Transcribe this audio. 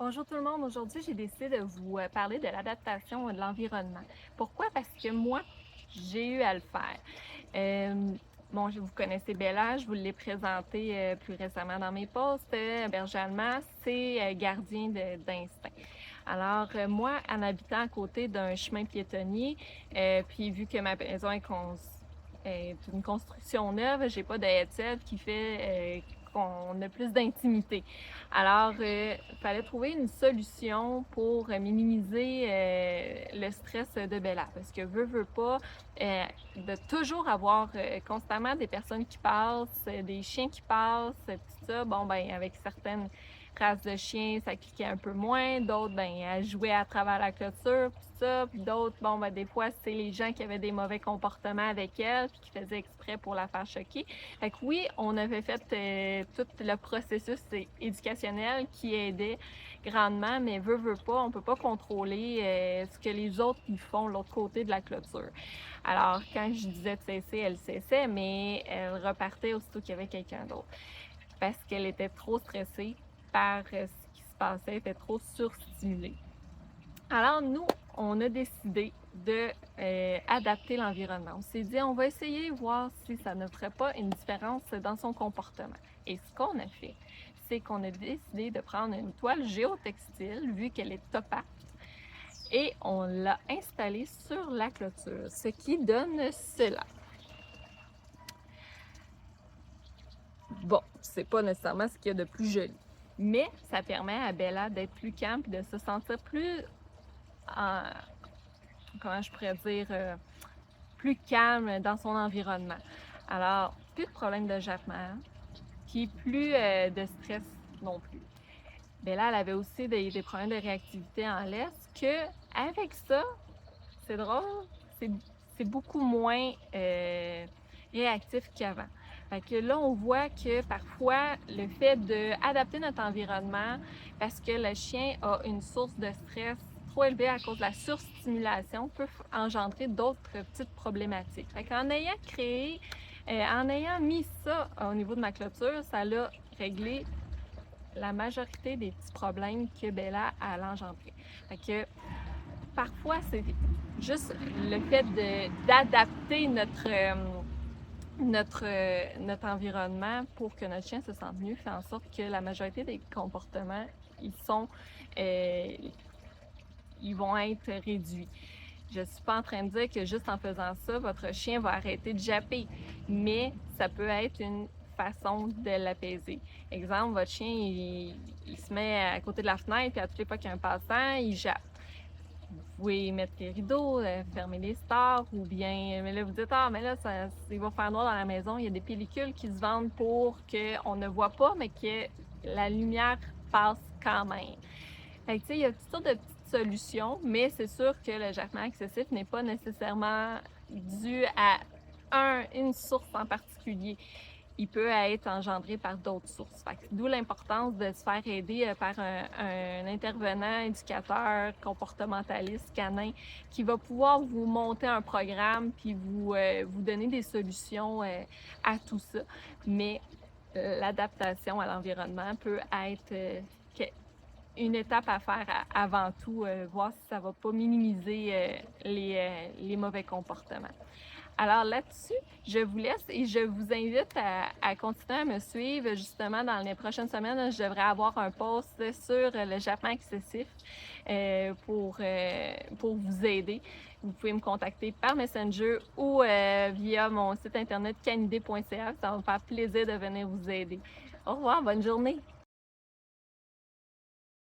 Bonjour tout le monde, aujourd'hui j'ai décidé de vous parler de l'adaptation de l'environnement. Pourquoi? Parce que moi, j'ai eu à le faire. Euh, bon, vous connaissez Bella, je vous l'ai présenté plus récemment dans mes posts. Berger allemand, c'est gardien d'instinct. Alors, moi, en habitant à côté d'un chemin piétonnier, puis vu que ma maison est une construction neuve, j'ai pas de headset qui fait qu'on a plus d'intimité. Alors, il fallait trouver une solution pour minimiser le stress de Bella. Parce que veut pas, de toujours avoir constamment des personnes qui passent, des chiens qui passent, tout ça. Bon, ben, avec certaines races de chiens, ça cliquait un peu moins. D'autres, ben, elles jouaient à travers la clôture, puis ça. Puis d'autres, bon, ben, des fois, c'est les gens qui avaient des mauvais comportements avec elle, puis qui faisaient exprès pour la faire choquer. Fait que oui, on avait fait tout le processus éducationnel qui aidait grandement, mais veut pas, on peut pas contrôler ce que les autres ils font de l'autre côté de la clôture. Alors, quand je disais de cesser, elle cessait, mais elle repartait aussitôt qu'il y avait quelqu'un d'autre parce qu'elle était trop stressée par ce qui se passait, elle était trop surstimulée. Alors, nous, on a décidé de adapter l'environnement. On s'est dit, on va essayer, voir si ça ne ferait pas une différence dans son comportement. Et ce qu'on a fait, c'est qu'on a décidé de prendre une toile géotextile, vu qu'elle est opaque, et on l'a installée sur la clôture, ce qui donne cela. Bon, c'est pas nécessairement ce qu'il y a de plus joli, mais ça permet à Bella d'être plus calme et de se sentir plus en, comment je pourrais dire, plus calme dans son environnement. Alors, plus de problèmes de jappement, puis plus de stress non plus. Bella, elle avait aussi des problèmes de réactivité en laisse que, avec ça, c'est drôle, c'est c'est beaucoup moins réactif qu'avant. Fait que là, on voit que parfois, le fait d'adapter notre environnement parce que le chien a une source de stress trop élevée à cause de la surstimulation peut engendrer d'autres petites problématiques. Fait qu'en ayant créé, en ayant mis ça au niveau de ma clôture, ça l'a réglé la majorité des petits problèmes que Bella a engendrés. Fait que parfois, c'est juste le fait d'adapter notre environnement pour que notre chien se sente mieux fait en sorte que la majorité des comportements, ils sont, euh, ils vont être réduits. Je ne suis pas en train de dire que juste en faisant ça, votre chien va arrêter de japper, mais ça peut être une façon de l'apaiser. Exemple, votre chien, il se met à côté de la fenêtre, puis à toutes les fois qu'il y a un passant, il jappe. Vous pouvez mettre les rideaux, fermer les stores, ou bien, mais là, vous dites, ah, mais là, il va faire noir dans la maison. Il y a des pellicules qui se vendent pour qu'on ne voit pas, mais que la lumière passe quand même. Fait que, tu sais, il y a toutes sortes de petites solutions, mais c'est sûr que le jappement excessif n'est pas nécessairement dû à une source en particulier. Il peut être engendré par d'autres sources. D'où l'importance de se faire aider par un intervenant, éducateur, comportementaliste, canin, qui va pouvoir vous monter un programme puis vous donner des solutions à tout ça. Mais l'adaptation à l'environnement peut être une étape à faire avant tout, voir si ça ne va pas minimiser les mauvais comportements. Alors là-dessus, je vous laisse et je vous invite à continuer à me suivre. Justement, dans les prochaines semaines, je devrais avoir un post sur le jappement excessif pour vous aider. Vous pouvez me contacter par Messenger ou via mon site internet canidé.ca. Ça va me faire plaisir de venir vous aider. Au revoir, bonne journée!